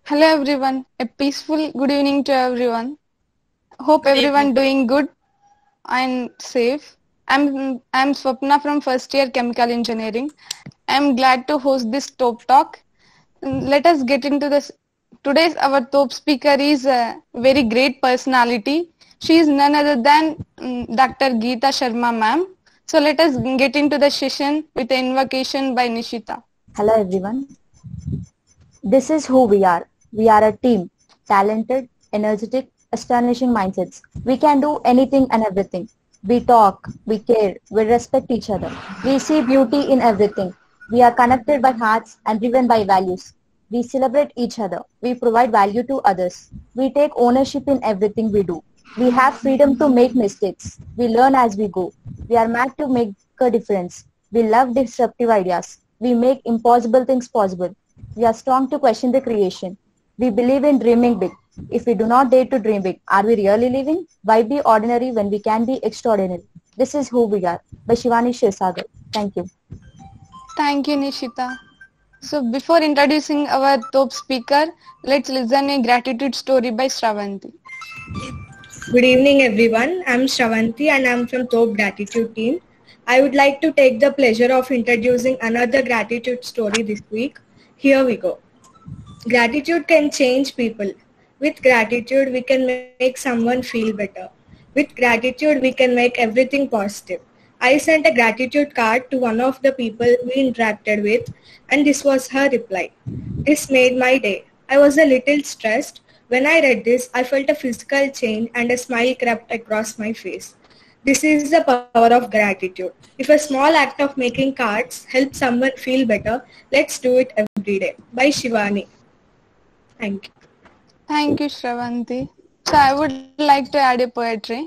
Hello everyone. A peaceful good evening to everyone. Hope Good everyone evening. doing good and safe. I'm Swapna from first year chemical engineering. I'm glad to host this top talk. Let us get into this. Today's our top speaker is a very great personality. She is none other than Dr. Geeta Sharma ma'am. So let us get into the session with the invocation by Nishita. Hello everyone. This is who we are. We are a team, talented, energetic, astonishing mindsets. We can do anything and everything. We talk, we care, we respect each other. We see beauty in everything. We are connected by hearts and driven by values. We celebrate each other. We provide value to others. We take ownership in everything we do. We have freedom to make mistakes. We learn as we go. We are made to make a difference. We love disruptive ideas. We make impossible things possible. We are strong to question the creation. We believe in dreaming big. If we do not dare to dream big, are we really living? Why be ordinary when we can be extraordinary? This is who we are. By Shivani Shirsagar. Thank you. Thank you, Nishita. So before introducing our top speaker, let's listen a gratitude story by Shravanti. Good evening everyone. I'm Shravanti and I'm from Top Gratitude team. I would like to take the pleasure of introducing another gratitude story this week. Here we go. Gratitude can change people. With gratitude, we can make someone feel better. With gratitude, we can make everything positive. I sent a gratitude card to one of the people we interacted with, and this was her reply. This made my day. I was a little stressed. When I read this, I felt a physical change and a smile crept across my face. This is the power of gratitude. If a small act of making cards helps someone feel better, let's do it every day. By Shivani. Thank you. Thank you, Shravanti. So I would like to add a poetry.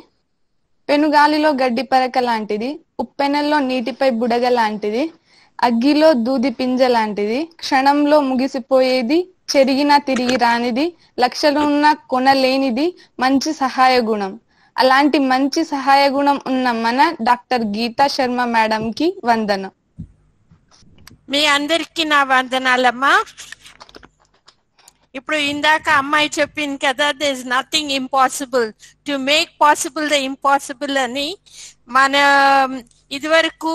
పెనుగాలిలో గడ్డి పరక లాంటిది, ఉప్పెనెల్లో నీటిపై బుడగ లాంటిది, అగ్గిలో దూది పింజ లాంటిది, క్షణంలో ముగిసిపోయేది, చెరిగినా తిరిగి రానిది, లక్షలున్న కొనలేనిది, మంచి సహాయ గుణం. అలాంటి మంచి సహాయ గుణం ఉన్న మన డాక్టర్ గీతా శర్మ మేడం కి వందనం. మీ అందరికీ నా వందనాలమ్మా. ఇప్పుడు ఇందాక అమ్మాయి చెప్పింది కదా, there is nothing impossible, to make possible the impossible అని. మన ఇదివరకు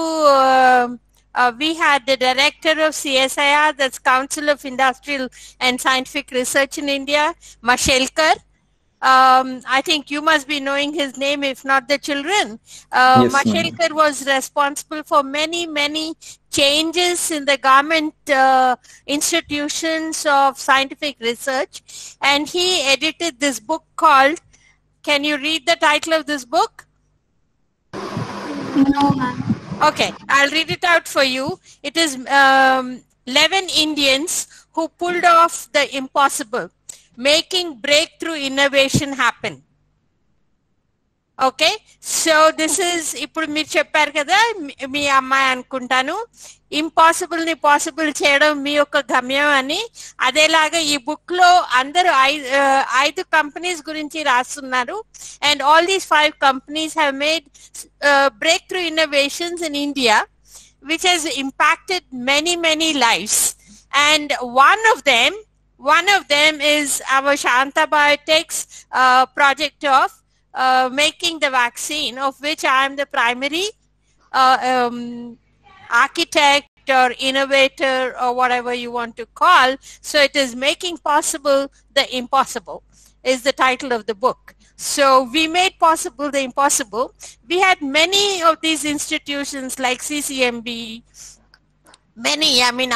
we had the director of CSIR, that's Council of Industrial and Scientific Research in India, Mashelkar. I think you must be knowing his name, if not the children. Yes, Mashelkar was responsible for many changes in the government institutions of scientific research, and he edited this book called, can you read the title of this book? No, ma'am. Okay, I'll read it out for you. It is 11 Indians who pulled off the impossible, making breakthrough innovation happen. Okay, so this is, ఇప్పుడు మీరు చెప్పారు కదా మీ అమ్మాయి అనుకుంటాను, impossible ని possible చేయడం మీ యొక్క గమ్యం అని. అదేలాగా ఈ బుక్ లో అందరూ 5 కంపెనీస్ గురించి రాస్తున్నారు, and all these 5 companies have made break through innovations in India which has impacted many lives, and one of them is our Shanta Biotech's project of making the vaccine, of which I am the primary architect or innovator or whatever you want to call. So it is making possible the impossible is the title of the book. So we made possible the impossible. We had many of these institutions like CCMB,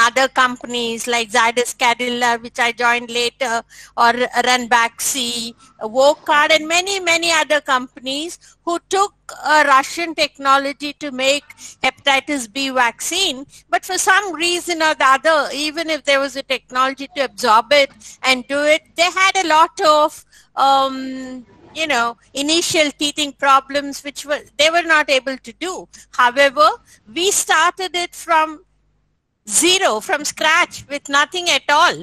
other companies like Zydus Cadila, which I joined later, or Ranbaxy, Vocard, and many other companies who took Russian technology to make hepatitis B vaccine. But for some reason or the other, even if there was a technology to absorb it and do it, they had a lot of initial teething problems which they were not able to do. However, we started it from zero, from scratch, with nothing at all.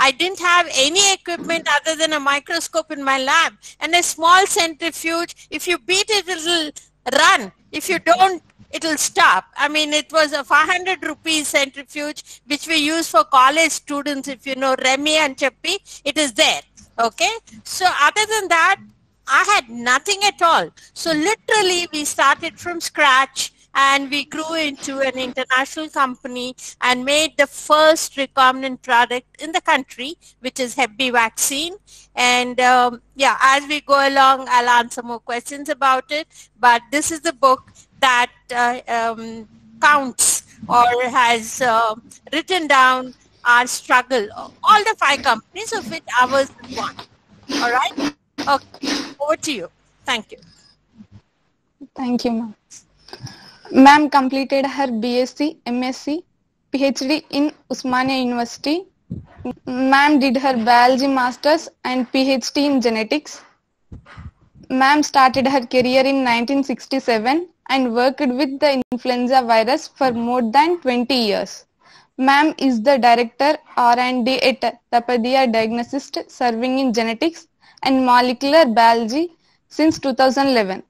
I didn't have any equipment other than a microscope in my lab and a small centrifuge. If you beat it, it'll run. If you don't it'll stop. I mean, it was a 500 rupees centrifuge, which we use for college students. If you know Remy and Chappi, it is there. Okay. So other than that, I had nothing at all. So literally we started from scratch and we grew into an international company and made the first recombinant product in the country, which is Hep B vaccine. And yeah, as we go along, I'll answer more questions about it. But this is the book that counts or has written down our struggle, all the 5 companies of which ours is one. All right? Okay, over to you. Thank you. Thank you, ma'am. Ma'am completed her BSc, MSc, PhD in Usmania University. Ma'am did her biology masters and PhD in genetics. Ma'am started her career in 1967 and worked with the influenza virus for more than 20 years. Ma'am is the director R&D at Tapadia Diagnosist, serving in genetics and molecular biology since 2011.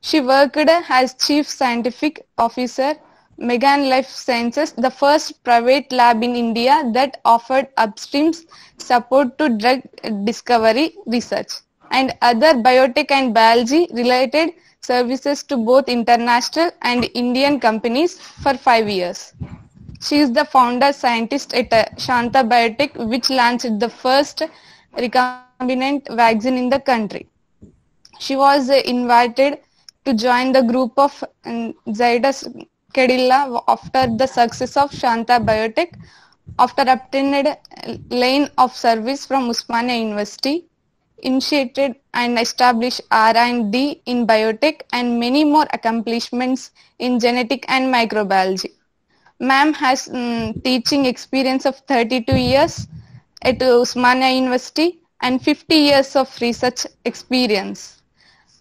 She worked as Chief Scientific Officer, Megan Life Sciences, the first private lab in India that offered upstream support to drug discovery research and other biotech and biology related services to both international and Indian companies for 5 years. She is the founder scientist at Shanta Biotech, which launched the first recombinant vaccine in the country. She was invited to join the group of Zydus Cadila after the success of Shanta Biotech, after obtained line of service from Usmania University, initiated and established R&D in biotech and many more accomplishments in genetic and microbiology. Ma'am has teaching experience of 32 years at Usmania University and 50 years of research experience.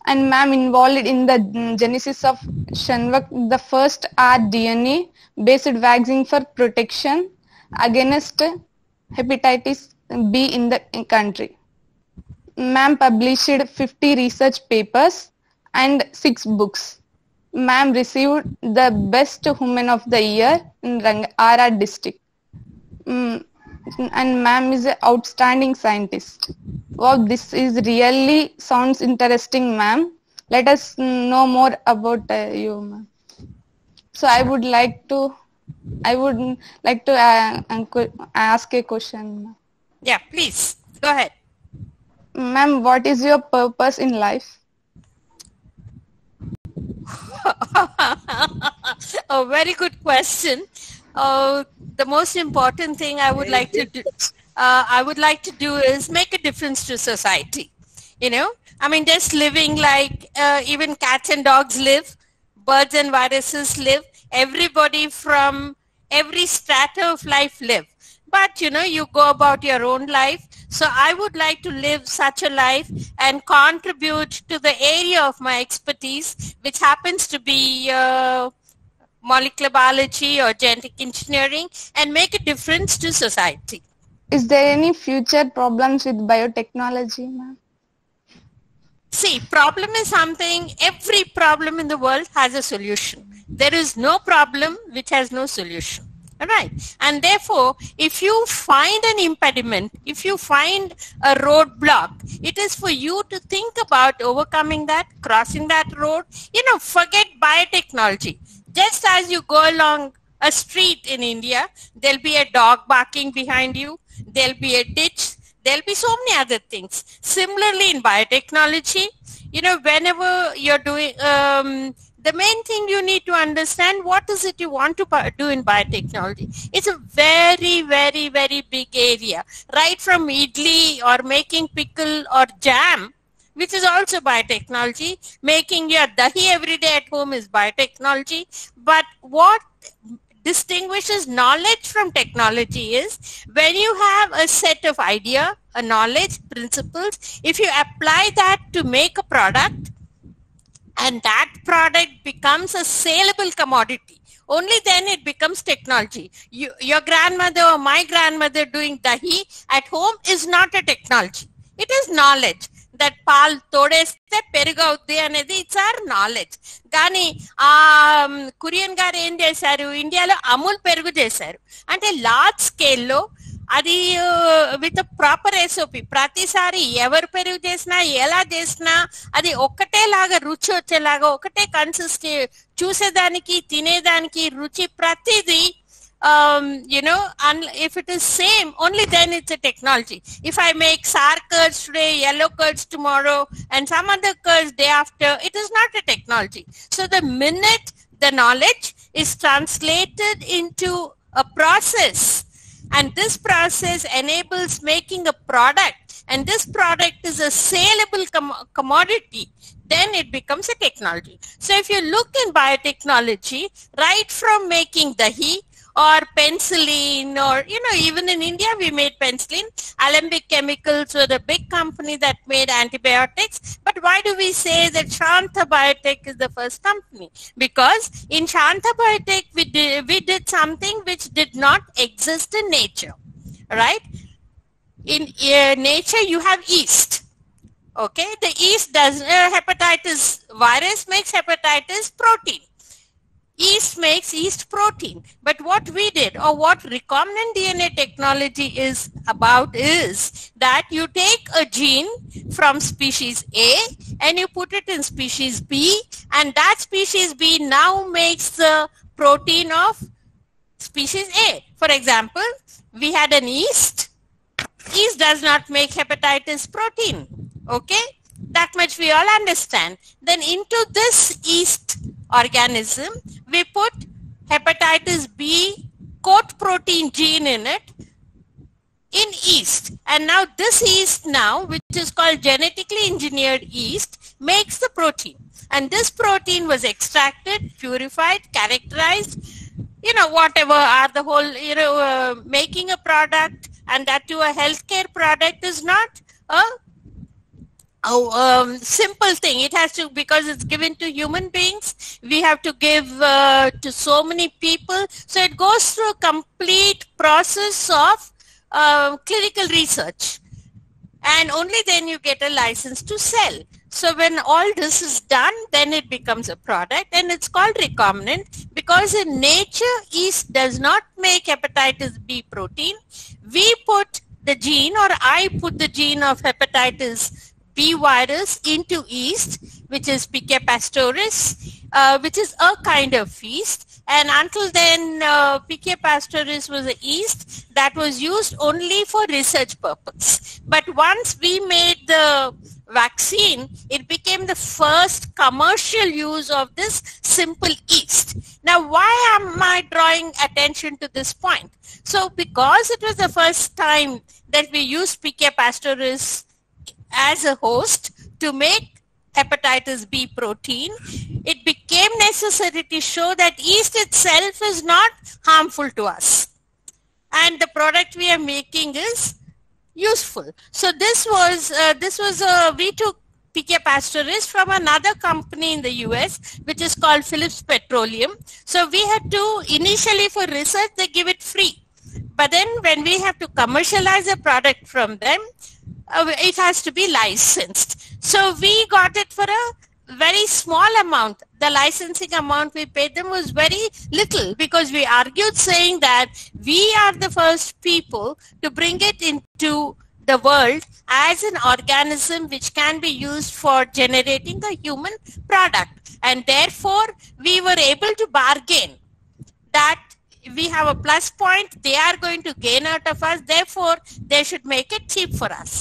And ma'am involved in the genesis of Shingrix, the first rDNA based vaccine for protection against hepatitis B in the country. Ma'am published 50 research papers and 6 books. Ma'am received the Best Woman of the Year in RR district. And ma'am is an outstanding scientist. Wow, this is really sounds interesting, ma'am. Let us know more about you, ma'am. So I would like to ask a question, ma'am. Yeah, please go ahead. Ma'am, what is your purpose in life? A very good question. The most important thing I would like to do, is make a difference to society. You know, I mean, just living like even cats and dogs live, birds and viruses live, everybody from every strata of life live. But you know, you go about your own life. So I would like to live such a life and contribute to the area of my expertise, which happens to be molecular biology or genetic engineering, and make a difference to society. Is there any future problems with biotechnology, ma'am? See, problem is something, every problem in the world has a solution. There is no problem which has no solution. All right. And therefore, if you find an impediment, if you find a roadblock, it is for you to think about overcoming that, crossing that road. You know, forget biotechnology. Just as you go along a street in India, there'll be a dog barking behind you, there'll be a ditch, there'll be so many other things. Similarly, in biotechnology, you know, whenever you're doing, the main thing you need to understand, what is it you want to do in biotechnology. It's a very, very, very big area, right from idli or making pickle or jam, which is also biotechnology. Making your dahi every day at home is biotechnology. But what distinguishes knowledge from technology is when you have a set of idea, a knowledge, principles, if you apply that to make a product, and that product becomes a saleable commodity, only then it becomes technology. Your grandmother or my grandmother doing dahi at home is not a technology. It is knowledge. That పాలు తోడేస్తే పెరుగు అవుద్ది అనేది it's are knowledge. కానీ ఆ కురియన్ గారు ఏం చేశారు, ఇండియాలో అమూల్ పెరుగు చేశారు. అంటే లార్జ్ స్కేల్లో అది విత్ ప్రాపర్ ఎస్ఓపి, ప్రతిసారి ఎవరు పెరుగు చేసినా ఎలా చేసినా అది ఒక్కటేలాగా రుచి వచ్చేలాగా, ఒకటే కన్సిస్టెన్సీ, చూసేదానికి తినేదానికి రుచి ప్రతిదీ if it is same, only then it's a technology. If I make sour curds today, yellow curds tomorrow, and some other curds day after, it is not a technology. So the minute the knowledge is translated into a process, and this process enables making a product, and this product is a saleable commodity, then it becomes a technology. So if you look in biotechnology, right from making dahi or penicillin, or even in India we made penicillin. Alembic Chemicals were the big company that made antibiotics. But why do we say that Shanta Biotech is the first company? Because in Shanta Biotech we did something which did not exist in nature, right? In nature you have yeast. Okay, the yeast does hepatitis virus makes hepatitis protein. Yeast makes yeast protein. But what we did, or what recombinant DNA technology is about, is that you take a gene from species A and you put it in species B, and that species B now makes the protein of species A. For example, we had an yeast. Yeast does not make hepatitis protein. Okay, that much we all understand. Then into this yeast organism we put hepatitis B coat protein gene in it, in yeast, and now this yeast now, which is called genetically engineered yeast, makes the protein. And this protein was extracted, purified, characterized, whatever are the whole, making a product, and that to a healthcare product is not a simple thing. It has to, because it's given to human beings, we have to give to so many people. So it goes through a complete process of clinical research, and only then you get a license to sell. So when all this is done, then it becomes a product, and it's called recombinant, because in nature yeast does not make hepatitis B protein. We put the gene, or I put the gene of hepatitis B virus into yeast, which is Pichia pastoris, which is a kind of yeast. And until then, Pichia pastoris was a yeast that was used only for research purpose. But once we made the vaccine, it became the first commercial use of this simple yeast. Now, why am I drawing attention to this point? So because it was the first time that we used Pichia pastoris as a host to make hepatitis B protein, it became necessary to show that yeast itself is not harmful to us, and the product we are making is useful. So we took Pichia pastoris from another company in the US, which is called Phillips Petroleum. So we had to, initially for research they give it free, but then when we have to commercialize a product from them, it has to be licensed. So we got it for a very small amount. The licensing amount we paid them was very little, because we argued saying that we are the first people to bring it into the world as an organism which can be used for generating a human product, and therefore we were able to bargain that we have a plus point, they are going to gain out of us, therefore they should make it cheap for us.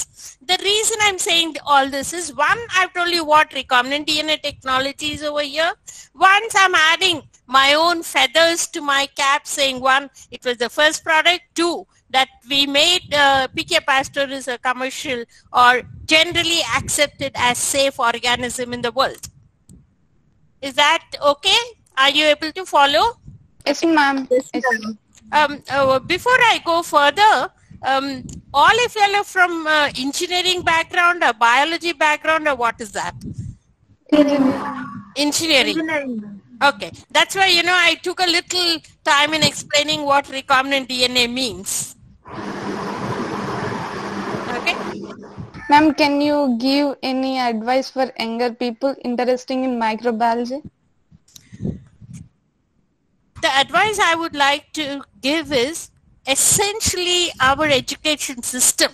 The reason I'm saying all this is, one, I've told you what recombinant DNA technology is over here. Once I'm adding my own feathers to my cap, saying, one, it was the first product, two, that we made Pichia pastoris a commercial or generally accepted as safe organism in the world. Is that okay? Are you able to follow? Yes, ma'am. Before I go further, all of you are from engineering background or biology background, or what is that? Engineering. Okay, that's why I took a little time in explaining what recombinant DNA means. Okay. Ma'am, can you give any advice for younger people interested in microbiology? The advice I would like to give is essentially our education system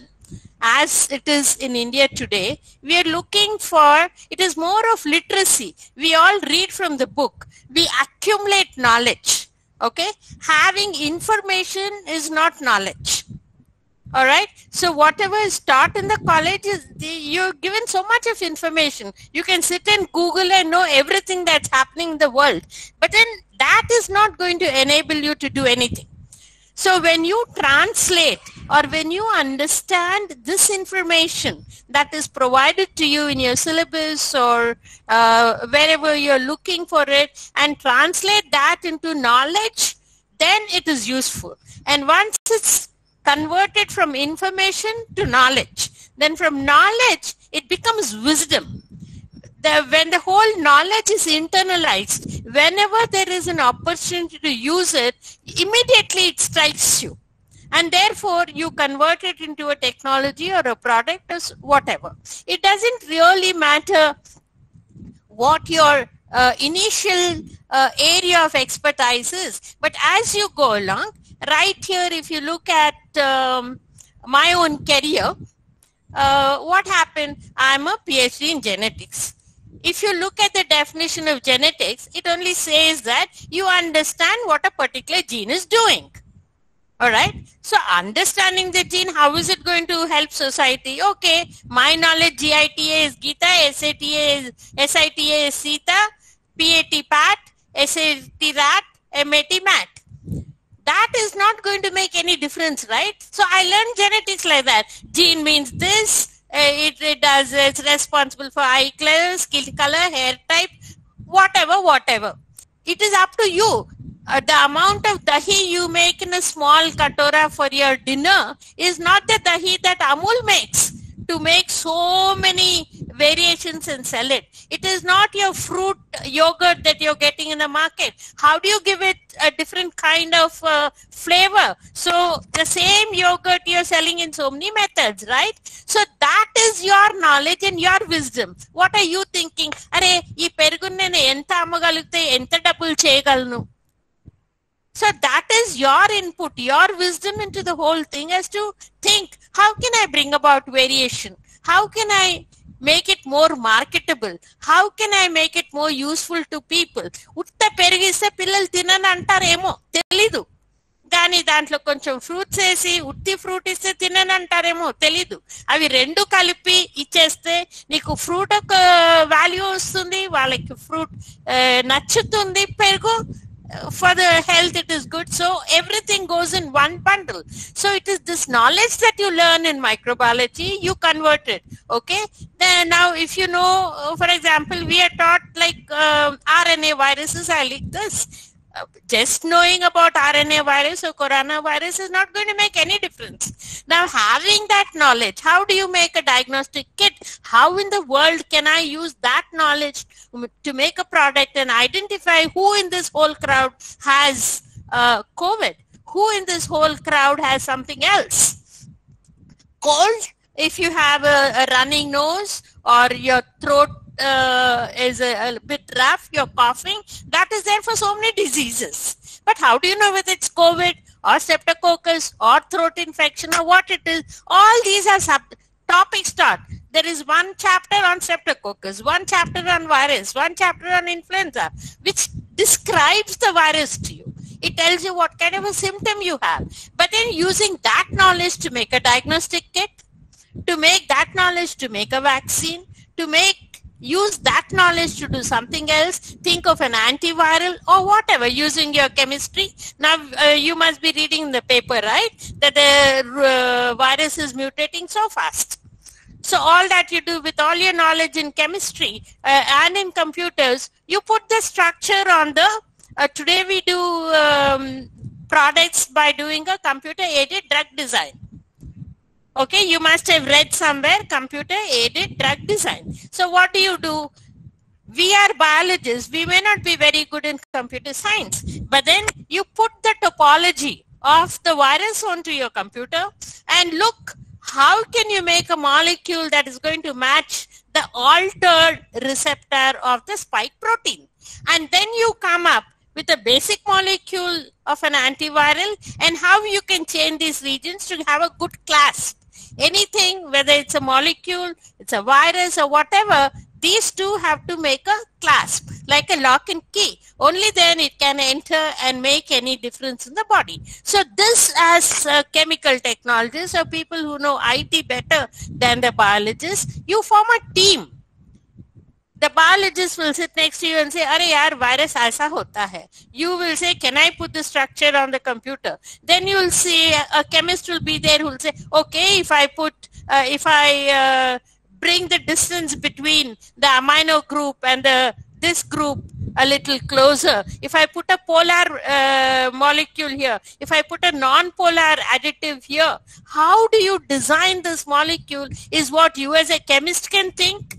as it is in India today, we are looking for, it is more of literacy. We all read from the book. We accumulate knowledge. Okay? Having information is not knowledge. All right? So whatever is taught in the college, you're given so much of information. You can sit and Google and know everything that's happening in the world. But then that is not going to enable you to do anything. So when you translate or when you understand this information that is provided to you in your syllabus or wherever you're looking for it and translate that into knowledge, then it is useful. And once it's converted from information to knowledge, then from knowledge it becomes wisdom. When the whole knowledge is internalized, whenever there is an opportunity to use it, immediately it strikes you. And therefore, you convert it into a technology or a product or whatever. It doesn't really matter what your initial area of expertise is. But as you go along, right here, if you look at my own career, what happened? I'm a PhD in genetics. If you look at the definition of genetics, it only says that you understand what a particular gene is doing. All right. So understanding the gene, how is it going to help society? Okay. My knowledge, GITA is Gita, SITA is Sita, PAT Pat, SAT Rat, MAT Mat. That is not going to make any difference, right? So I learned genetics like that. Gene means this. It's responsible for eye color, skin color, hair type, whatever. It is up to you. The amount of dahi you make in a small katora for your dinner is not the dahi that Amul makes to make so many variations and sell it. It is not your fruit yogurt that you're getting in the market. How do you give it a different kind of flavor? So the same yogurt you're selling in so many methods, right? So that is your knowledge and your wisdom. What are you thinking? Are ee perugunne enta ammagalugte enta double cheyagalnu. So that is your input, your wisdom into the whole thing as to think, how can I bring about variation? How can I make it more marketable? How can I make it more useful to people? Utta perigiste pillalu tinanu antaremo telidu. Gaani dantlo koncham fruits esi utti fruit iste tinanu antaremo telidu. Avi rendu kalipi icheste neeku fruit oka value vastundi, vallaki fruit nachutundi perugu. For the health it is good, so everything goes in one bundle. So it is this knowledge that you learn in microbiology, you convert it. Okay, then now if you know, for example, we are taught like RNA viruses. I like this. Just knowing about RNA virus or coronavirus is not going to make any difference. Now having that knowledge, how do you make a diagnostic kit? How in the world can I use that knowledge to make a product and identify who in this whole crowd has COVID? Who in this whole crowd has something else? Cold, if you have a running nose or your throat is a bit rough, you're coughing, that is there for so many diseases. But how do you know whether it's COVID or streptococcus or throat infection or what it is? All these are topics taught. There is one chapter on streptococcus, one chapter on virus, one chapter on influenza, which describes the virus to you. It tells you what kind of a symptom you have. But then using that knowledge to make a diagnostic kit, to make that knowledge to make a vaccine, to use that knowledge to do something else, think of an antiviral or whatever, using your chemistry. Now you must be reading the paper, right? That the virus is mutating so fast. So all that you do with all your knowledge in chemistry and in computers, you put the structure on the, today we do products by doing a computer-aided drug design. Okay, you must have read somewhere computer-aided drug design. So what do? We are biologists. We may not be very good in computer science, but then you put the topology of the virus onto your computer and look how can you make a molecule that is going to match the altered receptor of the spike protein? And then you come up with a basic molecule of an antiviral and how you can change these regions to have a good clasp. Anything, whether it's a molecule, it's a virus or whatever, these two have to make a clasp, like a lock and key. Only then it can enter and make any difference in the body. So this, as chemical technologists or people who know IT better than the biologists, you form a team. The biologist will sit next to you and say, "Arey yaar, virus aisa hota hai." You will say, "Can I put the structure on the computer?" Then you will see a chemist will be there who will say, "Okay, if I bring the distance between the amino group and this group a little closer, if I put a polar molecule here, if I put a non-polar additive here, how do you design this molecule?" is what you as a chemist can think.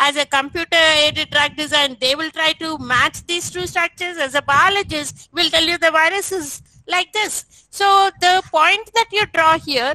As a computer-aided drug design, they will try to match these two structures. As a biologist, will tell you the virus is like this. So the point that you draw here,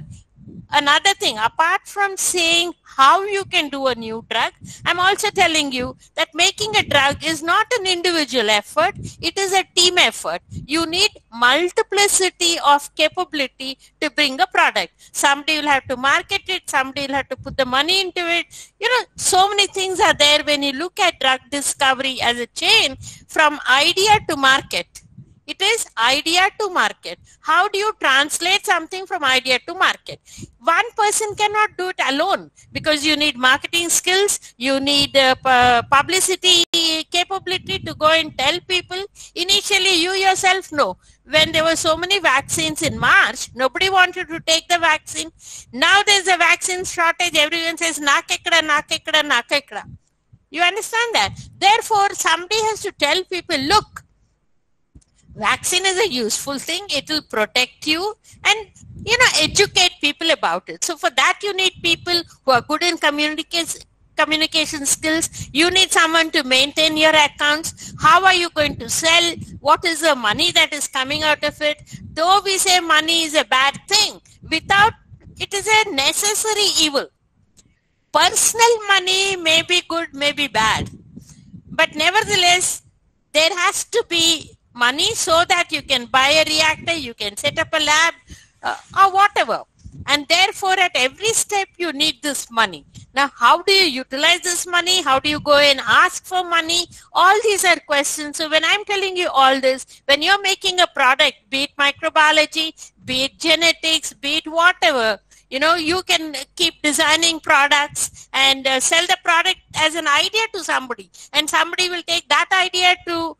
another thing, apart from saying how you can do a new drug, I'm also telling you that making a drug is not an individual effort, it is a team effort. You need multiplicity of capability to bring a product. Somebody will have to market it, somebody will have to put the money into it. You know, so many things are there when you look at drug discovery as a chain from idea to market. It is idea to market. How do you translate something from idea to market? One person cannot do it alone because you need marketing skills, you need publicity capability to go and tell people. Initially, you yourself know, when there were so many vaccines in March, nobody wanted to take the vaccine. Now there's a vaccine shortage. Everyone says, "Nakekda, nakekda, nakekda." You understand that? Therefore, somebody has to tell people, look, vaccine is a useful thing. It will protect you and, you know, educate people about it. So for that, you need people who are good in communication skills. You need someone to maintain your accounts. How are you going to sell? What is the money that is coming out of it? Though we say money is a bad thing, without it is a necessary evil. Personal money may be good, may be bad. But nevertheless, there has to be money so that you can buy a reactor, you can set up a lab or whatever. And therefore, at every step, you need this money. Now, how do you utilize this money? How do you go and ask for money? All these are questions. So when I'm telling you all this, when you're making a product, be it microbiology, be it genetics, be it whatever, you know, you can keep designing products and sell the product as an idea to somebody. And somebody will take that idea to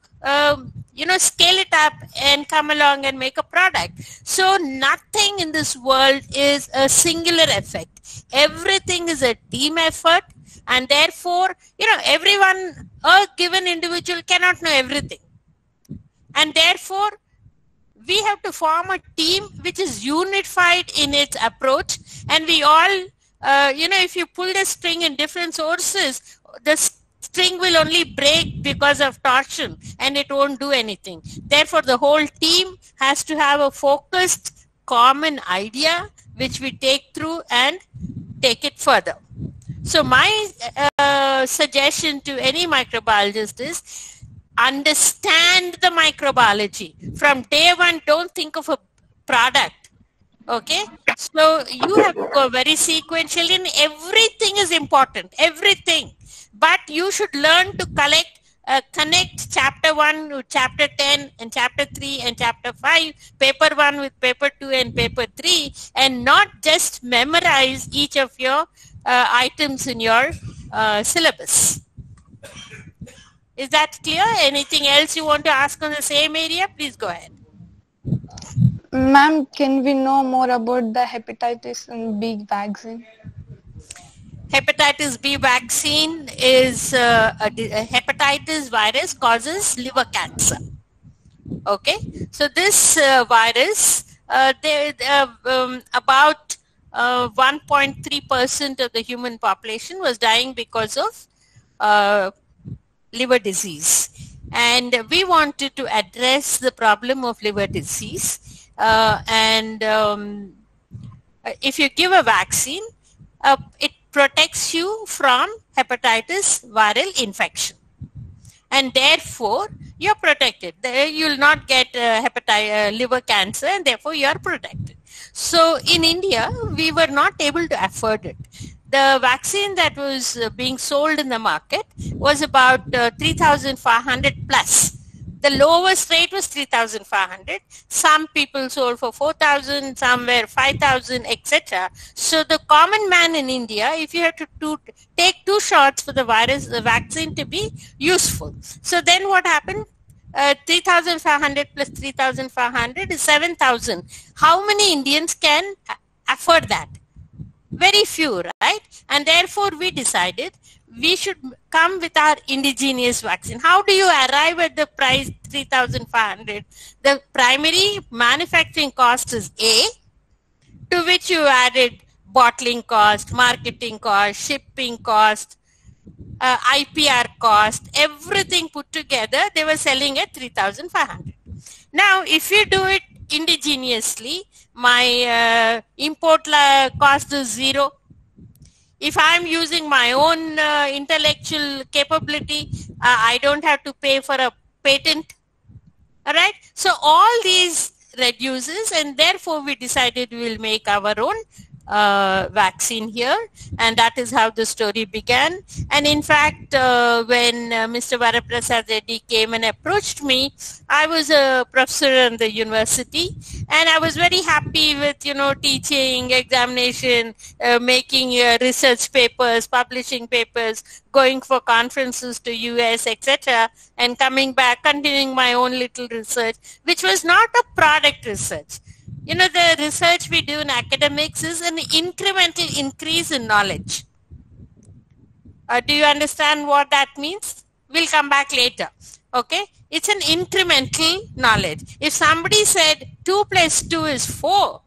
you know, scale it up and come along and make a product. So nothing in this world is a singular effect. Everything is a team effort, and therefore, you know, everyone, a given individual cannot know everything. And therefore, we have to form a team which is unified in its approach, and we all, you know, if you pull the string in different sources, the string will only break because of torsion and it won't do anything. Therefore, the whole team has to have a focused common idea which we take through and take it further. So my suggestion to any microbiologist is understand the microbiology. From day one, don't think of a product. Okay? So you have to go very sequentially, and everything is important. Everything. But you should learn to connect chapter 1 with chapter 10 and chapter 3 and chapter 5, paper 1 with paper 2 and paper 3, and not just memorize each of your items in your syllabus. Is that clear? Anything else you want to ask on the same area? Please go ahead. Ma'am, can we know more about the hepatitis B vaccine? Hepatitis B vaccine is a hepatitis virus causes liver cancer. Okay, so this virus, about 1.3% of the human population was dying because of liver disease. And we wanted to address the problem of liver disease. if you give a vaccine, it protects you from hepatitis viral infection. And therefore, you're protected. You'll not get liver cancer, and therefore you are protected. So in India, we were not able to afford it. The vaccine that was being sold in the market was about 3,500 plus. The lowest rate was 3,500. Some people sold for 4,000, some were 5,000, etc. So the common man in India, if you have to take 2 shots for the vaccine to be useful. So then what happened? 3,500 plus 3,500 is 7,000. How many Indians can afford that? Very few, right? And therefore we decided we should come with our indigenous vaccine. How do you arrive at the price 3,500? The primary manufacturing cost is A, to which you added bottling cost, marketing cost, shipping cost, IPR cost, everything put together, they were selling at 3,500. Now, if you do it indigenously, my import cost is 0. If I'm using my own intellectual capability, I don't have to pay for a patent. All right. So all these reduces, and therefore we decided we will make our own vaccine here, and that is how the story began. And in fact, when Mr. Varaprasad Reddy came and approached me, I was a professor in the university, and I was very happy with, teaching, examination, making research papers, publishing papers, going for conferences to US, etc., and coming back, continuing my own little research, which was not a product research. The research we do in academics is an incremental increase in knowledge. Do you understand what that means? We'll come back later. Okay? It's an incremental knowledge. If somebody said 2 plus 2 is 4,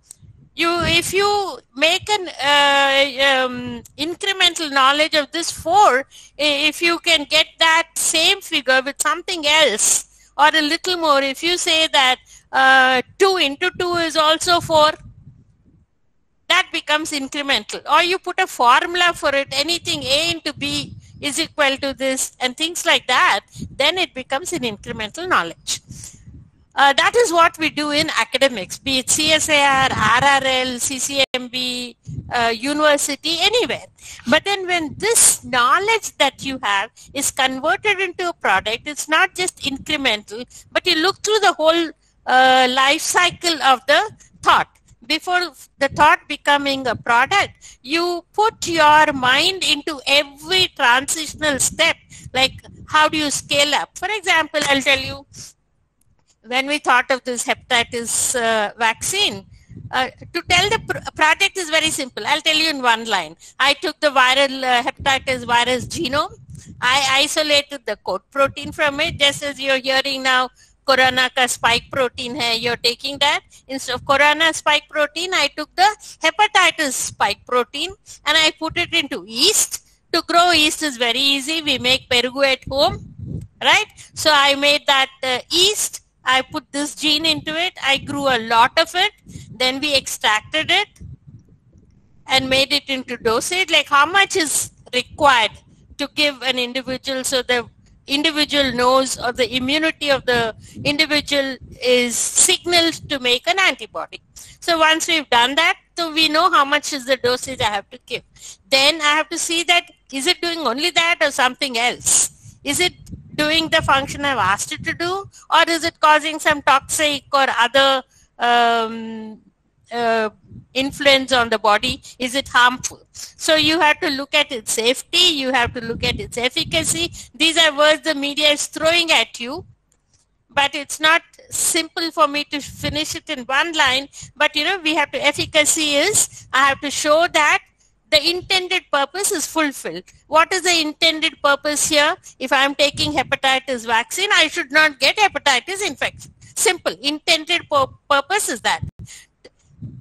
if you make an incremental knowledge of this 4, if you can get that same figure with something else or a little more, if you say that 2 into 2 is also 4, that becomes incremental. Or you put a formula for it, anything A into B is equal to this, and things like that, then it becomes an incremental knowledge. That is what we do in academics, be it CSIR, RRL, CCMB, university, anywhere. But then when this knowledge that you have is converted into a product, it's not just incremental, but you look through the whole life cycle of the thought. Before the thought becoming a product, you put your mind into every transitional step, like how do you scale up. For example, I'll tell you, when we thought of this hepatitis vaccine, to tell the project is very simple. I'll tell you in one line. I took the viral hepatitis virus genome. I isolated the coat protein from it, just as you're hearing now, corona ka spike protein hai, you're taking that. Instead of corona spike protein, I took the hepatitis spike protein and I put it into yeast. To grow yeast is very easy. We make perugu at home, right? So I made that yeast. I put this gene into it. I grew a lot of it. Then we extracted it and made it into dosage. Like how much is required to give an individual so the individual knows, or the immunity of the individual is signaled to make an antibody. So once we've done that, so we know how much is the dosage I have to give. Then I have to see that, is it doing only that or something else? Is it doing the function I've asked it to do, or is it causing some toxic or other influence on the body? Is it harmful? So you have to look at its safety, you have to look at its efficacy. These are words the media is throwing at you, but it's not simple for me to finish it in one line. But we have to, efficacy is, I have to show that the intended purpose is fulfilled. What is the intended purpose here? If I am taking hepatitis vaccine, I should not get hepatitis infection. Simple. Intended purpose is that.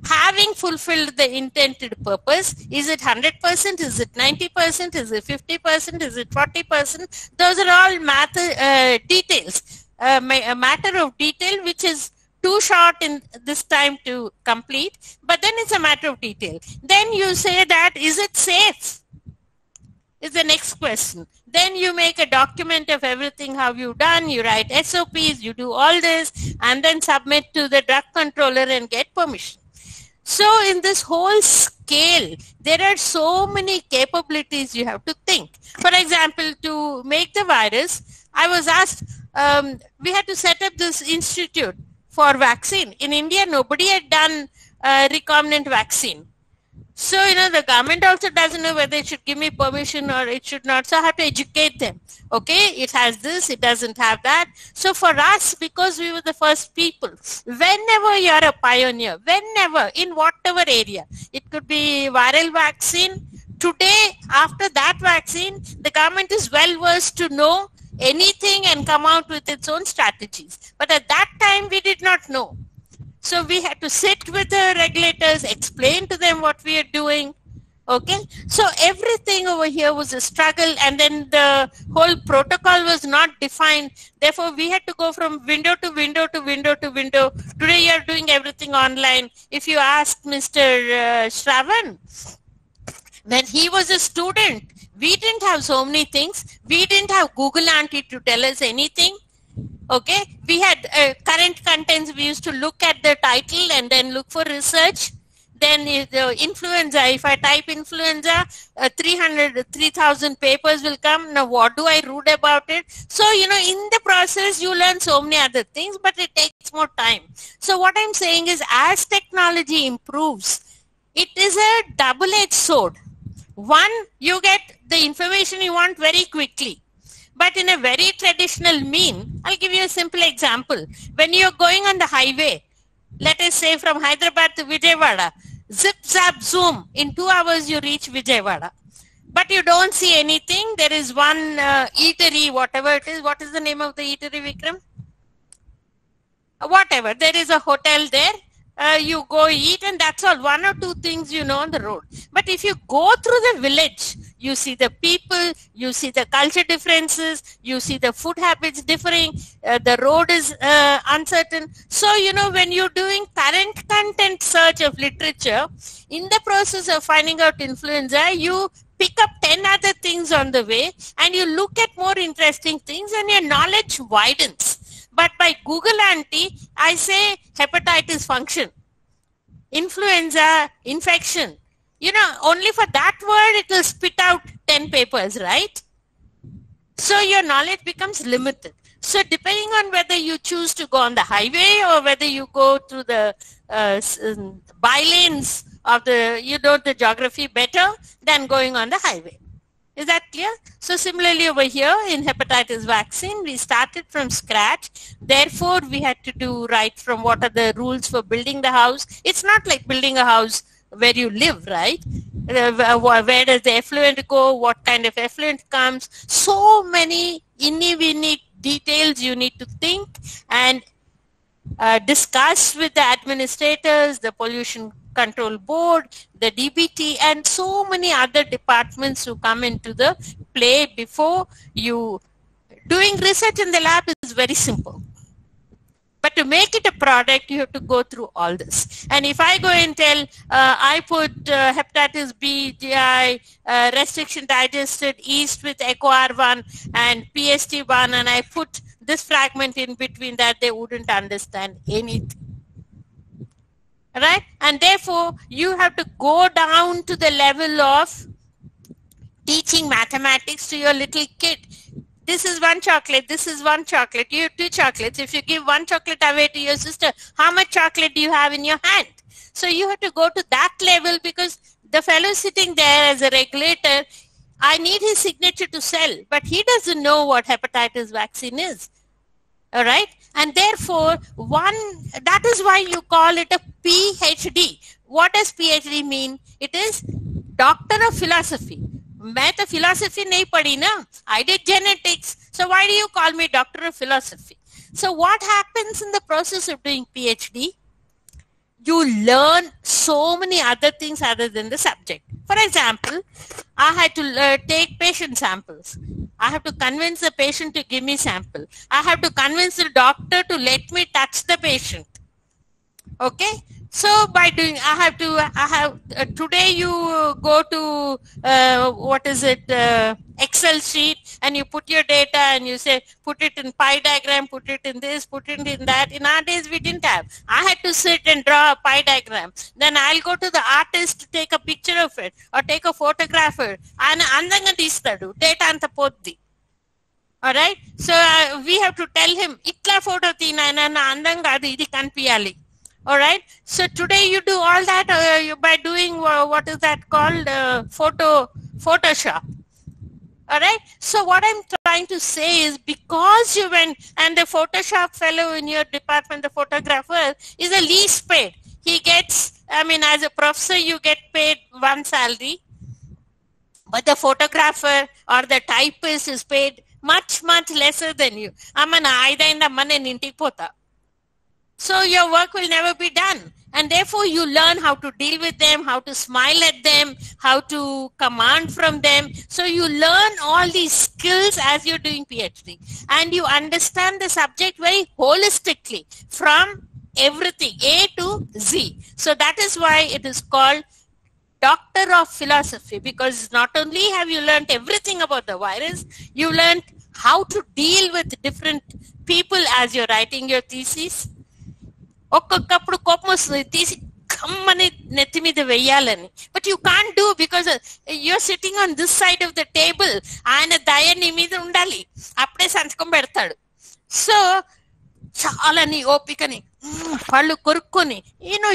Having fulfilled the intended purpose, is it 100%? Is it 90%? Is it 50%? Is it 40%? Those are all details. A matter of detail which is to too short in this time to complete, but then it's a matter of detail. Then you say that, is it safe? Is the next question. Then you make a document of everything how you've done, you write SOPs, you do all this, and then submit to the drug controller and get permission. So in this whole scale, there are so many capabilities you have to think. For example, to make the virus, I was asked, we had to set up this institute for vaccine. In India, nobody had done recombinant vaccine. So, the government also doesn't know whether it should give me permission or it should not. So I have to educate them. Okay, it has this, it doesn't have that. So for us, because we were the first people, whenever you're a pioneer, whenever, in whatever area, it could be viral vaccine. Today, after that vaccine, the government is well versed to know anything and come out with its own strategies. But at that time, we did not know. So we had to sit with the regulators, explain to them what we are doing. Okay, so everything over here was a struggle, and then the whole protocol was not defined. Therefore, we had to go from window to window to window to window. Today, you are doing everything online. If you ask Mr. Shravan, when he was a student, we didn't have so many things. We didn't have Google Auntie to tell us anything. Okay, we had current contents. We used to look at the title and then look for research. Then the influenza, if I type influenza, 3,000 papers will come. Now, what do I read about it? So, in the process, you learn so many other things, but it takes more time. So what I'm saying is, as technology improves, it is a double-edged sword. One, you get the information you want very quickly. But in a very traditional mean, I'll give you a simple example. When you're going on the highway, let us say from Hyderabad to Vijayawada, zip, zap, zoom, in 2 hours you reach Vijayawada. But you don't see anything. There is one eatery, whatever it is. What is the name of the eatery, Vikram? Whatever. There is a hotel there. You go eat and that's all. 1 or 2 things you know on the road. But if you go through the village, you see the people, you see the culture differences, you see the food habits differing, the road is uncertain. So, when you're doing current content search of literature, in the process of finding out influenza, you pick up 10 other things on the way and you look at more interesting things and your knowledge widens. But by Google Auntie, I say hepatitis function, influenza, infection. Only for that word, it will spit out 10 papers, right? So your knowledge becomes limited. So depending on whether you choose to go on the highway or whether you go through the bylanes of the geography better than going on the highway. Is that clear? So similarly over here in hepatitis vaccine, we started from scratch. Therefore, we had to do right from what are the rules for building the house. It's not like building a house where you live, right? Where does the effluent go? What kind of effluent comes? So many inni details you need to think and discuss with the administrators, the pollution control board, the DBT, and so many other departments who come into the play before you. Doing research in the lab is very simple. But to make it a product, you have to go through all this. And if I go and tell, I put hepatitis B, GI, restriction digested yeast with EcoR1 and PST1, and I put this fragment in between that, they wouldn't understand anything. Right? And therefore, you have to go down to the level of teaching mathematics to your little kid. This is 1 chocolate, this is 1 chocolate, you have 2 chocolates. If you give 1 chocolate away to your sister, how much chocolate do you have in your hand? So you have to go to that level because the fellow sitting there as a regulator, I need his signature to sell, but he doesn't know what hepatitis vaccine is. All right? And therefore, that is why you call it a PhD. What does PhD mean? It is Doctor of Philosophy. मैं तो philosophy नहीं पढ़ी ना. I did genetics. So why do you call me Doctor of Philosophy? So what happens in the process of doing PhD? You learn so many other things other than the subject. For example, I had to take patient samples. I have to convince the patient to give me sample. I have to convince the doctor to let me touch the patient. Okay, so by doing, I have today you go to what is it, Excel sheet, and you put your data and you say put it in pie diagram, put it in this, put it in that. In our days we didn't have. I had to sit and draw a pie diagram, then I'll go to the artist to take a picture of it or take a photographer and andanga teestadu data anta poddi. Alright, so we have to tell him itla photo teena andanga adi idi kanpiyali. All right, so today you do all that by doing what is that called, Photoshop. All right, so what I'm trying to say is, because you went, and the Photoshop fellow in your department, the photographer, is the least paid. He gets, I mean, as a professor you get paid one salary, but the photographer or the typist is paid much lesser than you. Amana aidainda manne nintiki pota. So your work will never be done, and therefore you learn how to deal with them, how to smile at them, how to command from them. So you learn all these skills as you're doing PhD, and you understand the subject very holistically from everything A to Z. So that is why it is called Doctor of Philosophy, because not only have you learned everything about the virus, you learned how to deal with different people as you're writing your thesis. ఒక్కొక్కప్పుడు కోపం వస్తుంది, తీసి కమ్మని నెత్తి మీద వెయ్యాలని, but you can't do because you're sitting on this side of the table. ఆయన దయ నీ మీద ఉండాలి, అప్పుడే సంతకం పెడతాడు. సో చాలా నీ ఓపికని పళ్ళు కొరుక్కొని,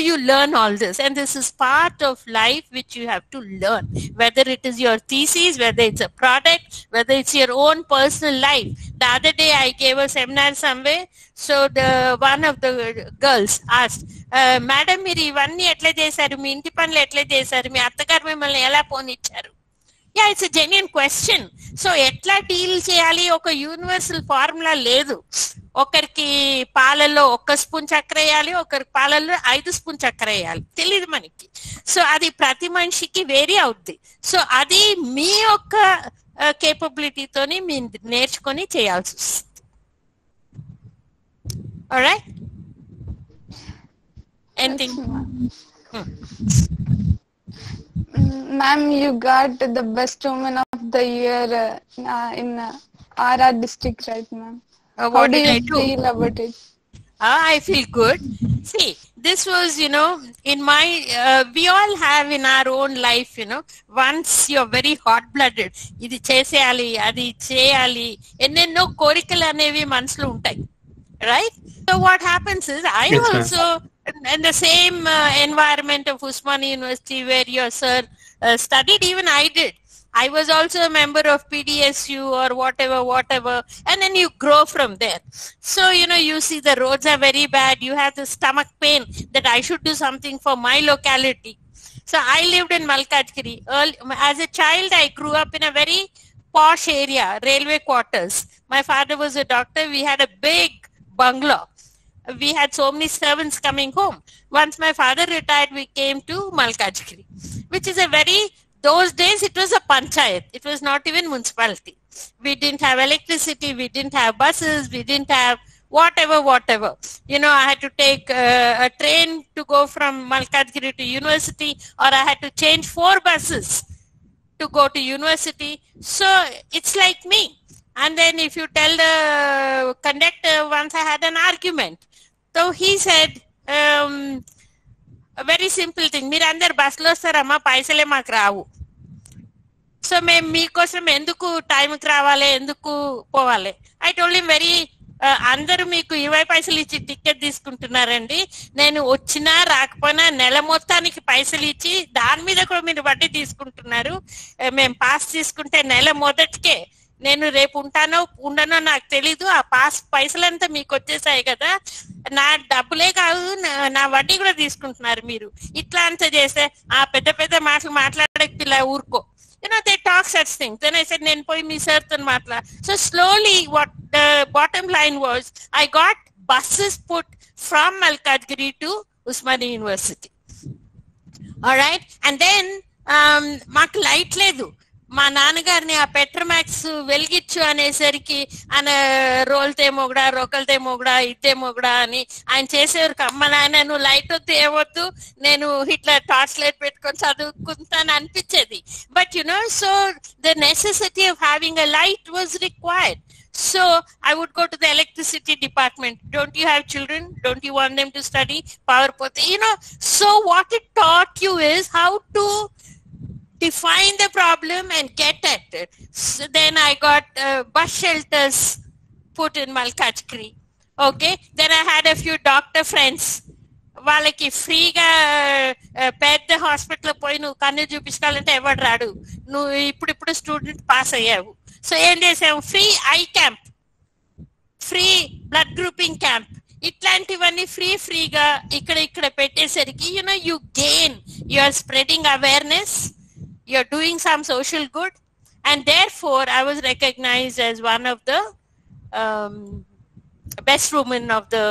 you learn all this, and this is part of life which you have to learn, whether it is your thesis, whether it's a product, whether it's your own personal life. The other day I gave a seminar somewhere, so one of the girls asked, madam మీరు ఇవన్నీ ఎట్లా చేశారు, మీ ఇంటి పనులు ఎట్లా చేశారు, మీ అత్తగారు మిమ్మల్ని ఎలా పోనిచ్చారు? Yeah, it's a genuine question. So ఎట్లా డీల్ చేయాలి, ఒక యూనివర్సల్ ఫార్ములా లేదు. ఒకరికి పాలల్లో 1 స్పూన్ చక్కెర వేయాలి, ఒకరికి పాలల్లో 5 స్పూన్ చక్కెర వేయాలి, తెలియదు మనకి. సో అది ప్రతి మనిషికి వేరీ అవుద్ది. సో అది మీ యొక్క కేపబిలిటీతోని మీరు నేర్చుకొని చేయాల్సి వస్తుంది. Alright, anything? Ma'am, you got the best woman of the year in RR district, right, ma'am? How do you feel about it? I feel good. See, this was, in my, we all have in our own life, once you're very hot-blooded, ఇది చేసేయాలి, అది చేయాలి, ఎన్నెన్నో కోరికలు అనేవి మనసులో ఉంటాయి, right? So what happens is, I also in the same environment of Usmania University where your sir studied, even I did. I was also a member of PDSU or whatever, and then you grow from there. So, you see the roads are very bad, you have the stomach pain that I should do something for my locality. So I lived in Malkajgiri. As a child, I grew up in a very posh area, railway quarters. My father was a doctor, we had a big bungalow. We had so many servants coming home. Once my father retired, we came to Malkajgiri, which is a very, those days it was a panchayat. It was not even municipality. We didn't have electricity, we didn't have buses, we didn't have whatever. I had to take a train to go from Malkajgiri to university, or I had to change 4 buses to go to university. So it's like me. And then if you tell the conductor, once I had an argument. So he said, a very simple thing, మీరు అందరు బస్సులో వస్తారమ్మా, పైసలే మాకు రావు. So మేము మీకోసం ఎందుకు టైంకి రావాలి, ఎందుకు పోవాలి? ఐ టోల్డ్ హిమ్ వెరీ, అందరూ మీకు 20 పైసలు ఇచ్చి టికెట్ తీసుకుంటున్నారండి, నేను వచ్చినా రాకపోయినా నెల మొత్తానికి పైసలు ఇచ్చి దాని మీద కూడా మీరు వడ్డీ తీసుకుంటున్నారు. మేము పాస్ తీసుకుంటే నెల మొదటికే, నేను రేపు ఉంటానో ఉండనో నాకు తెలీదు, ఆ పాస్ పైసలంతా మీకు వచ్చేసాయి కదా, నా డబ్బులే కాదు నా వడ్డీ కూడా తీసుకుంటున్నారు మీరు. ఇట్లా అంతా చేస్తే ఆ పెద్ద మాటలు మాట్లాడక పిల్ల ఊరుకో. They talk such things. Then I said, నేను పోయి మీ సార్తో మాట్లా. So slowly what the bottom line was, I got buses put from Malkajgiri to Usmania University. All right, and then మాకు లైట్ లేదు, మా నాన్నగారిని ఆ పెట్రోమాక్స్ వెలిగిచ్చు అనేసరికి ఆయన రోల్తే మొగడా రొకల్తే మొగడా ఇద్దే మొగడా అని ఆయన చేసేవారు. అమ్మ నాయన నువ్వు లైట్ వద్దు ఏమొద్దు, నేను ఇట్లా టార్చ్ లైట్ పెట్టుకొని చదువుకుంటాను అనిపించేది. But so the necessity of having a light was required. So I would go to the electricity department. Don't you have children? Don't you want them to study power pote? So what it taught you is how to define the problem and get at it. So then I got bus shelters put in Malkajgiri. Okay. Then I had a few doctor friends. వాళ్ళకి ఫ్రీగా పెద్ద hospital పోయి నువ్వు కన్ను చూపించుకోవాలంటే ఎవరు రాడు, నువ్వు ఇప్పుడు స్టూడెంట్ పాస్ అయ్యావు. సో ఏం చేసాము, free eye camp, free blood grouping camp, ఇట్లాంటివన్నీ ఫ్రీగా ఇక్కడ పెట్టేసరికి you gain, you are spreading awareness, you are doing some social good, and therefore I was recognized as one of the best women of the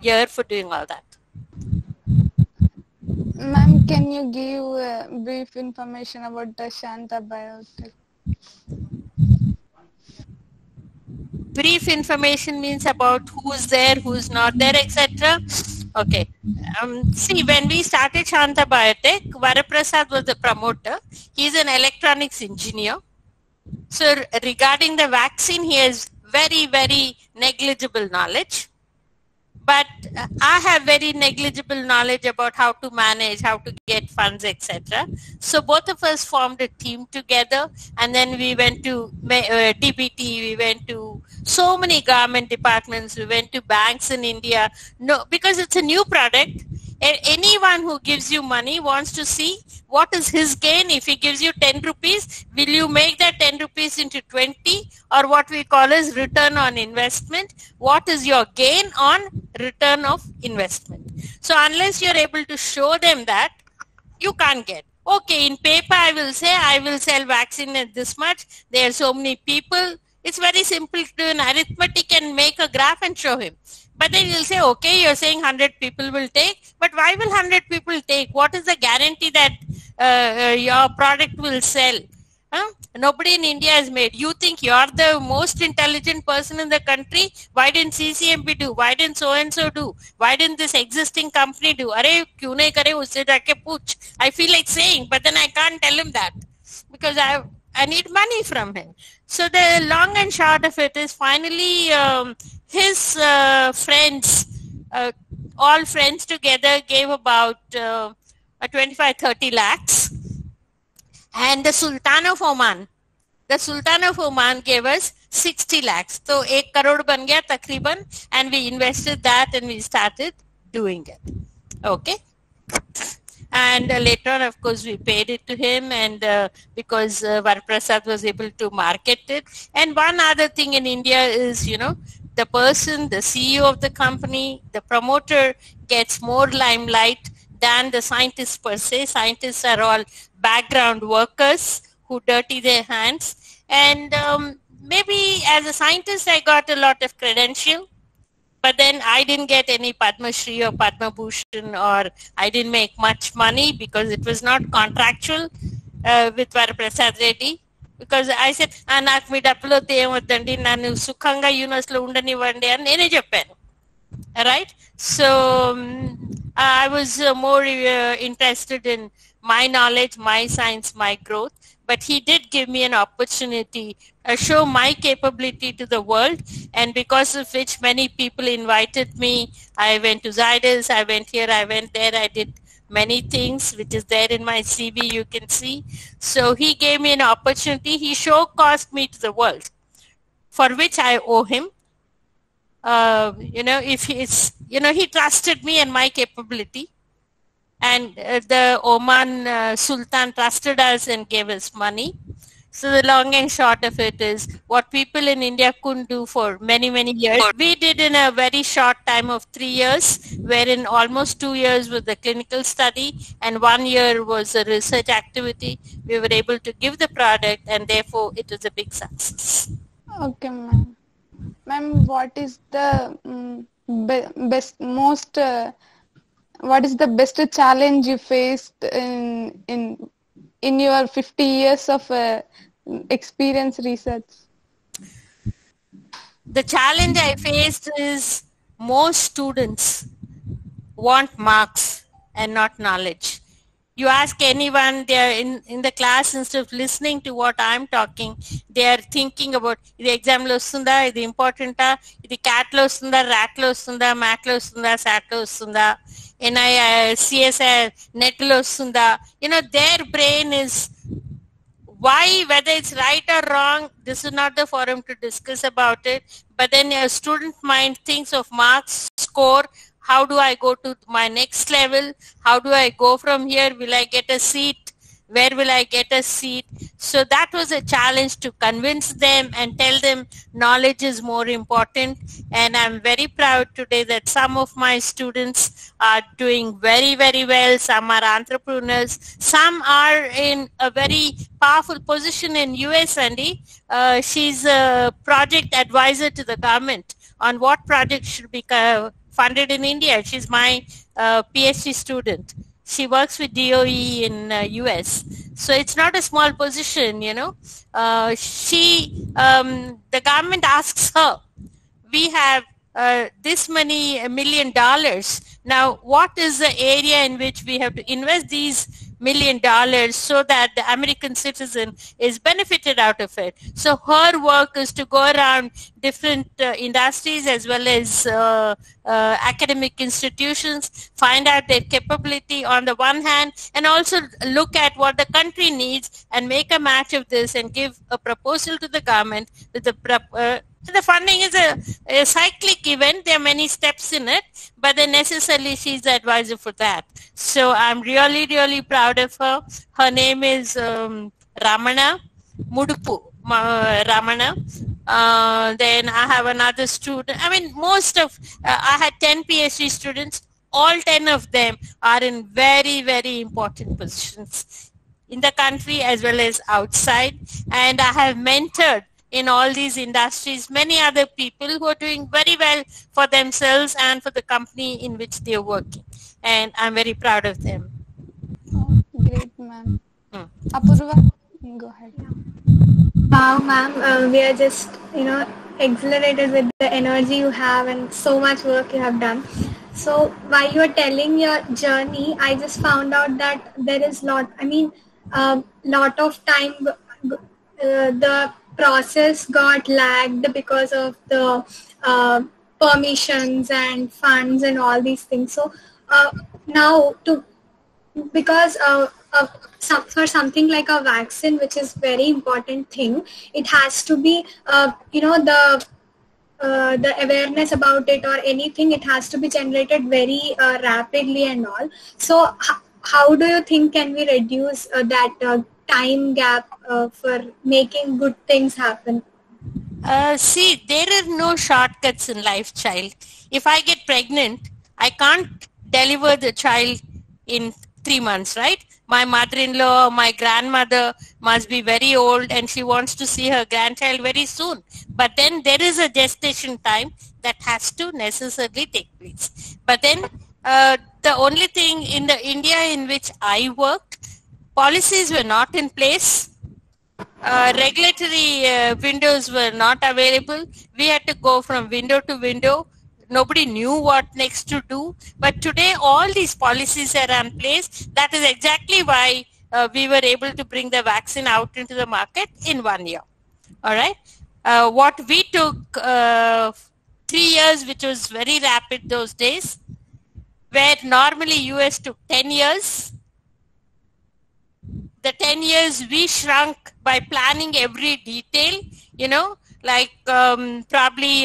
year for doing all that. Ma'am, can you give brief information about the Shanta Biotech? Brief information means about who's there, who's not there, etc. Okay. See, when we started Shanta Biotech, Varaprasad was the promoter. He's an electronics engineer. So regarding the vaccine, he has very, very negligible knowledge. But I have very negligible knowledge about how to manage, how to get funds, etc. So both of us formed a team together, and then we went to DBT, we went to so many government departments, we went to banks in India. No, because it's a new product. Anyone who gives you money wants to see what is his gain. If he gives you 10 rupees, will you make that 10 rupees into 20, or what we call as return on investment? What is your gain on return of investment? So unless you're able to show them that, you can't get. Okay, in paper I will say I will sell vaccine at this much, there are so many people. It's very simple to do an arithmetic and make a graph and show him. But then he'll say, okay, you're saying 100 people will take, but why will 100 people take? What is the guarantee that your product will sell? Nobody in India has made. You think you're the most intelligent person in the country? Why didn't CCMP do? Why didn't so-and-so do? Why didn't this existing company do? Arey, kyun nahi kare, usse jaake pooch. I feel like saying, but then I can't tell him that because I need money from him. So the long and short of it is finally his friends, all friends together gave about 25-30 lakhs. And the Sultan of Oman gave us 60 lakhs. So 1 crore ban gaya takriban, and we invested that and we started doing it. Okay. And later on, of course, we paid it to him, and because Varaprasad was able to market it. And one other thing in India is, the person, the CEO of the company, the promoter gets more limelight than the scientists per se. Scientists are all background workers who dirty their hands. And maybe as a scientist, I got a lot of credential. But then I didn't get any Padma Shri or Padma Bhushan, or I didn't make much money because it was not contractual with Varaprasad Reddy. Because I said, నాకు మీ డబ్బులు ఏమొద్దండి, నన్ను సుఖంగా యూనివర్సిటీలో ఉండనివ్వండి అని నేనే చెప్పాను. Right? So I was more interested in my knowledge, my science, my growth. But he did give me an opportunity, show my capability to the world, and because of which many people invited me. I went to Zydus, I went here, I went there, I did many things, which is there in my CV, you can see. So he gave me an opportunity. He showcased me to the world, for which I owe him. If he's, he trusted me and my capability. And the Oman Sultan trusted us and gave us money. So the long and short of it is what people in India couldn't do for many, many years. We did in a very short time of 3 years, wherein almost 2 years was the clinical study and 1 year was a research activity. We were able to give the product, and therefore it was a big success. Okay, ma'am. Ma'am, what is the what is the best challenge you faced in your 50 years of experience research? The challenge I faced is most students want marks and not knowledge. You ask anyone, they are in the class, instead of listening to what I'm talking, they are thinking about, ఇది exam లో వస్తుందా, ఇది important, ఇది CAT లో వస్తుందా, RAT లో వస్తుందా, MAC లో వస్తుందా, SAT లో వస్తుందా, CSI NET లో వస్తుందా. Their brain is, why, whether it's right or wrong, this is not the forum to discuss about it. But then a student mind thinks of marks, score, how do I go to my next level? How do I go from here? Will I get a seat? Where will I get a seat? So that was a challenge to convince them and tell them knowledge is more important. And I'm very proud today that some of my students are doing very, very well. Some are entrepreneurs. Some are in a very powerful position in US, Andy. She's a project advisor to the government on what project should be funded in India. She's my PhD student. She works with DOE in US. So it's not a small position, the government asks her, we have this many $1 million. Now, what is the area in which we have to invest these $1 million so that the American citizen is benefited out of it? So her work is to go around different industries as well as academic institutions, find out their capability on the one hand, and also look at what the country needs and make a match of this and give a proposal to the government with the funding is a cyclic event. There are many steps in it, but then necessarily she's the advisor for that. So I'm really, really proud of her. Her name is Ramana Mudupu Ramana. Then I have another student. I mean, I had 10 PhD students. All 10 of them are in very, very important positions in the country as well as outside. And I have mentored in all these industries many other people who are doing very well for themselves and for the company in which they are working. And I'm very proud of them. Oh, great, ma'am. Apurva, go ahead. Wow, ma'am, we are just, exhilarated with the energy you have and so much work you have done. So while you were telling your journey, I just found out that there is lot of time, the process got lagged because of the permissions and funds and all these things. So now because for something like a vaccine, which is very important thing, it has to be the awareness about it or anything, it has to be generated very rapidly and all. So how do you think can we reduce that time gap for making good things happen? See, there are no shortcuts in life, child. If I get pregnant, I can't deliver the child in 3 months, right? My mother-in-law, my grandmother must be very old and she wants to see her grandchild very soon. But then there is a gestation time that has to necessarily take place. But then the only thing in the India in which I worked, policies were not in place. Regulatory windows were not available. We had to go from window to window. Nobody knew what next to do. But today all these policies are in place. That is exactly why we were able to bring the vaccine out into the market in 1 year. All right. What we took 3 years, which was very rapid those days, where normally US took 10 years. The 10 years we shrunk by planning every detail, like probably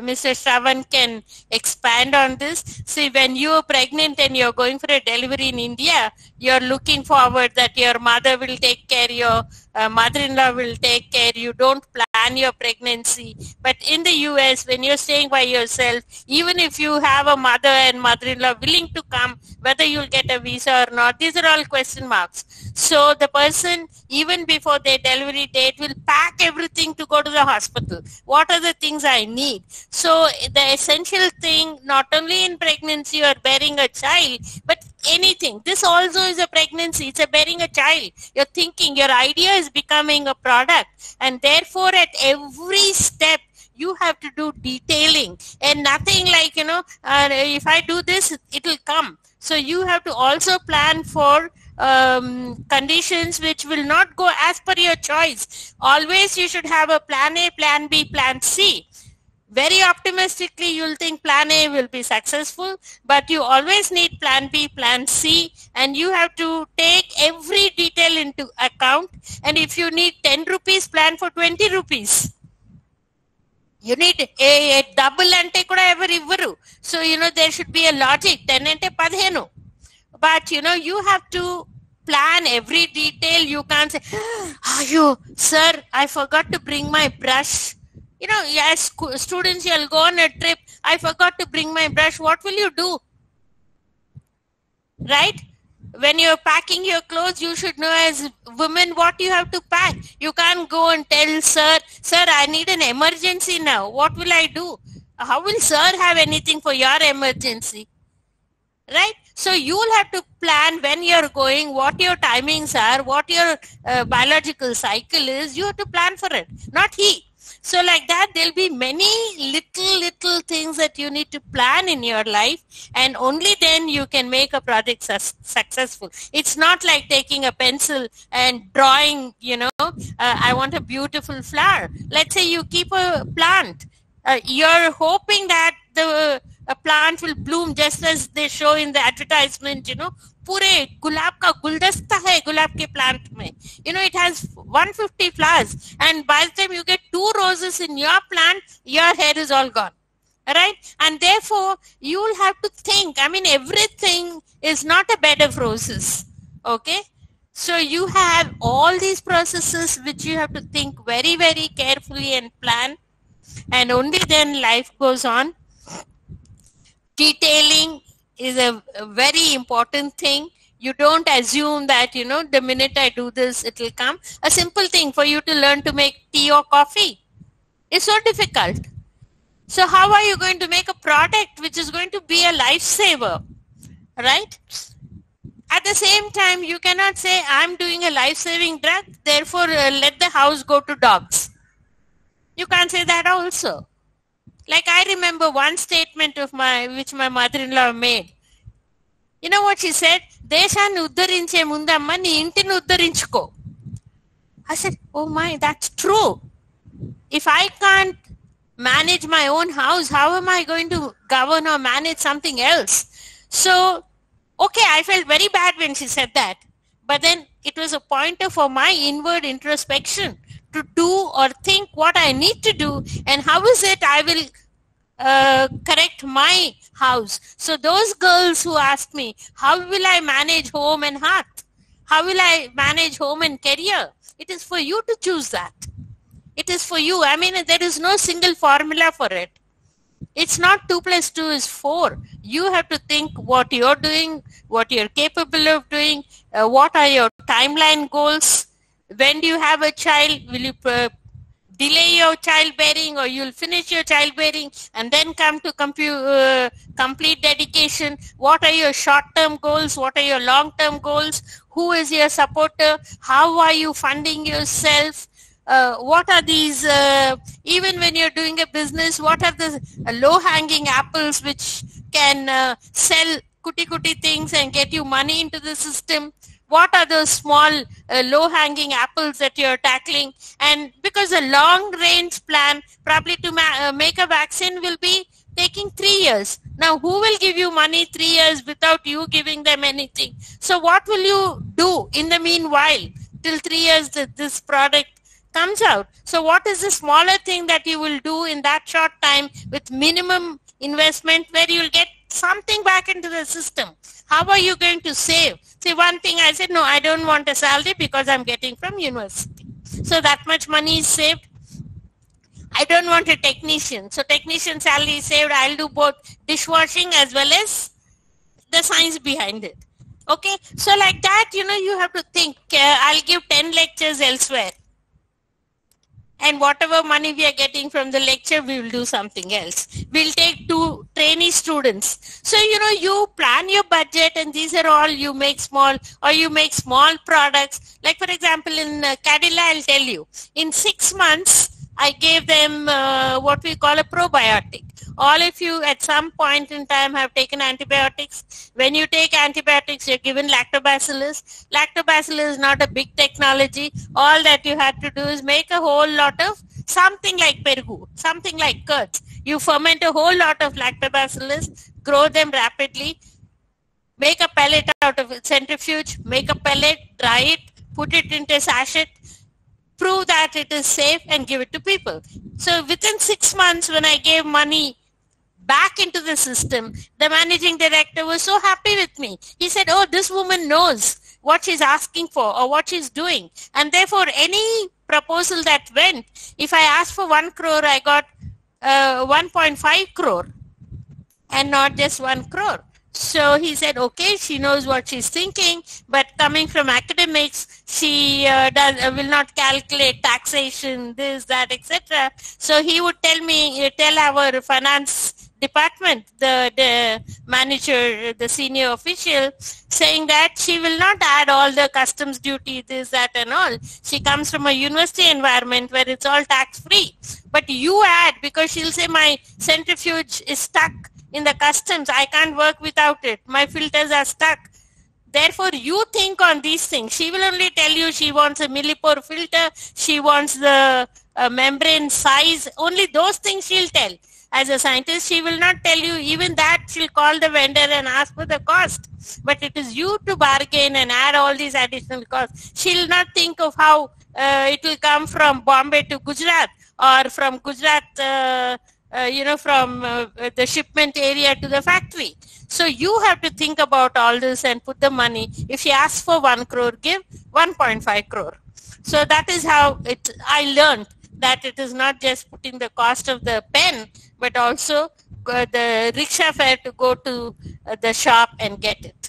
Mr. Shravan can expand on this. See, when you are pregnant and you're going for a delivery in India, you're looking forward that your mother will take care, your mother-in-law will take care, you don't plan your pregnancy. But in the US, when you're staying by yourself, even if you have a mother and mother-in-law willing to come, whether you'll get a visa or not, these are all question marks. So the person, even before their delivery date, will pack everything to go to the hospital. What are the things I need? So the essential thing, not only in pregnancy or bearing a child, but anything. This also is a pregnancy. It's a bearing a child. You're thinking, your idea is becoming a product, and therefore at every step you have to do detailing, and nothing like, if I do this, it will come. So you have to also plan for conditions which will not go as per your choice. Always you should have a plan A, plan B, plan C. Very optimistically, you'll think plan A will be successful, but you always need plan B, plan C, and you have to take every detail into account. And if you need 10 rupees, plan for 20 rupees. You need a double ante kuda ever ivvaru. So, there should be a logic. 10 ante 15. But, you have to plan every detail. You can't say, sir, I forgot to bring my brush. As students, you'll go on a trip. I forgot to bring my brush. What will you do? Right? When you're packing your clothes, you should know as women what you have to pack. You can't go and tell sir, I need an emergency now. What will I do? How will sir have anything for your emergency? Right? So you'll have to plan when you're going, what your timings are, what your biological cycle is. You have to plan for it, not he. So like that, there'll be many little things that you need to plan in your life, and only then you can make a project successful. It's not like taking a pencil and drawing, I want a beautiful flower. Let's say you keep a plant. You're hoping that a plant will bloom just as they show in the advertisement, पूरे गुलाब का गुलदस्ता है गुलाब के plant में. It has 150 flowers, and by the time you get 2 roses in your plant, your hair is all gone. Right? And therefore, you'll have to think. Everything is not a bed of roses. Okay? So you have all these processes which you have to think very, very carefully and plan. And only then life goes on. Detailing is a very important thing. You don't assume that, the minute I do this, it will come. A simple thing for you to learn to make tea or coffee is so difficult. So how are you going to make a product which is going to be a lifesaver, right? At the same time, you cannot say, I'm doing a life-saving drug, therefore let the house go to dogs. You can't say that also. Like I remember one statement of which my mother-in-law made. You know what she said? Deshanni uddharinche mundamma nee intini uddharinchuko. I said, oh my, that's true. If I can't manage my own house, how am I going to govern or manage something else? So, okay, I felt very bad when she said that. But then it was a pointer for my inward introspection to do or think what I need to do, and how is it I will correct my house. So those girls who ask me, how will I manage home and hearth? How will I manage home and career? It is for you to choose that. It is for you. There is no single formula for it. It's not 2 + 2 is 4. You have to think what you're doing, what you're capable of doing, what are your timeline goals. When do you have a child? Will you delay your childbearing, or you'll finish your childbearing and then come to complete dedication? What are your short-term goals? What are your long-term goals? Who is your supporter? How are you funding yourself? What are these, even when you're doing a business, what are the low-hanging apples which can sell kuti things and get you money into the system? What are those small low-hanging apples that you're tackling? And because a long-range plan, probably to make a vaccine, will be taking 3 years. Now, who will give you money 3 years without you giving them anything? So what will you do in the meanwhile till 3 years that this product comes out? So what is the smaller thing that you will do in that short time with minimum investment where you'll get something back into the system? How are you going to save? See, one thing I said, no, I don't want a salary because I'm getting from university. So that much money is saved. I don't want a technician. So technician salary is saved. I'll do both dishwashing as well as the science behind it. Okay. So like that, you have to think, I'll give 10 lectures elsewhere. and whatever money we are getting from the lecture, we will do something else. We'll take 2 trainee students. So, you plan your budget, and these are all you make small, or you make small products. Like, for example, in Cadilla, I'll tell you, in 6 months, I gave them what we call a probiotic. All of you at some point in time have taken antibiotics. When you take antibiotics, you're given lactobacillus. Lactobacillus is not a big technology. All that you had to do is make a whole lot of something like pergu, something like curds. You ferment a whole lot of lactobacillus, grow them rapidly, make a pellet out of it, centrifuge, make a pellet, dry it, put it into a sachet, prove that it is safe, and give it to people. So within 6 months, when I gave money back into the system, the managing director was so happy with me. He said, oh, this woman knows what she's asking for or what she's doing. And therefore, any proposal that went, if I asked for 1 crore, I got 1.5 crore and not just 1 crore. So he said, okay, she knows what she's thinking, but coming from academics, she will not calculate taxation, this, that, etc. So he would tell our finance department, the manager, the senior official, saying that she will not add all the customs duty, this, that, and all. She comes from a university environment where it's all tax-free. But you add, because she'll say my centrifuge is stuck in the customs, I can't work without it. My filters are stuck. Therefore, you think on these things. She will only tell you she wants a millipore filter, she wants the membrane size, only those things she'll tell. As a scientist, she will not tell you, even that she'll call the vendor and ask for the cost. But it is you to bargain and add all these additional costs. She'll not think of how it will come from Bombay to Gujarat, or from Gujarat from the shipment area to the factory. So you have to think about all this and put the money. If she asks for 1 crore, give 1.5 crore. So that is how I learned that it is not just putting the cost of the pen, but also the rickshaw fare to go to the shop and get it.